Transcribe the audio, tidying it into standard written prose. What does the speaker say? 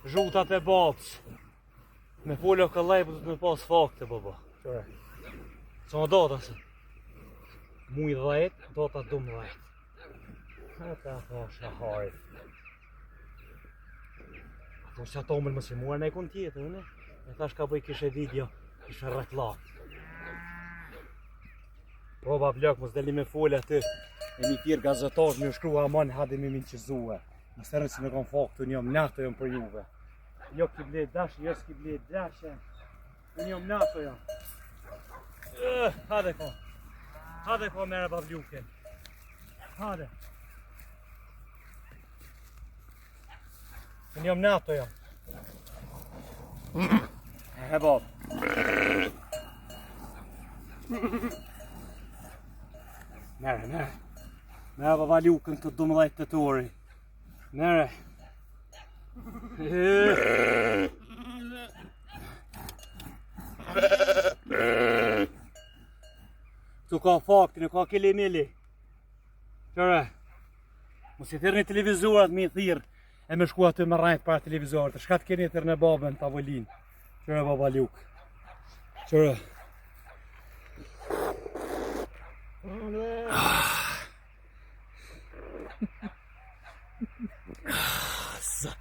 Zhutat e babës. Me follo këllaj për të me pas fakte, baba. Qore. Që më do të se? Muj 10, do të 12. Ata thosha hajt. Ato që ato më si muar në e kun tjetër, ne? E thash ka bëj kishe video, kishe reklam. Proba vlog, mos deli me folë aty. E një tjerë gazetash më shkrua aman hadi me minë qizue. Nësë tërën si me kom faktu, një jom nato jom për juve. Jo ki bled dash, jo s'ki bled dash. Unë jom nato jom. Hade ko. Hade ko mere bavluke. Hade. Unë jom nato jom. He bab. Mere. Mere baba lukën këtë 12 të tori. Mere. Tu ka faktin, e ka kili mili. Qëre. Mos i thirë një televizorat me i thirë. E me shku aty me rajt para televizorat. Shka të keni thirë në babën të avolin. Qëre baba lukë. Qëre. Zat.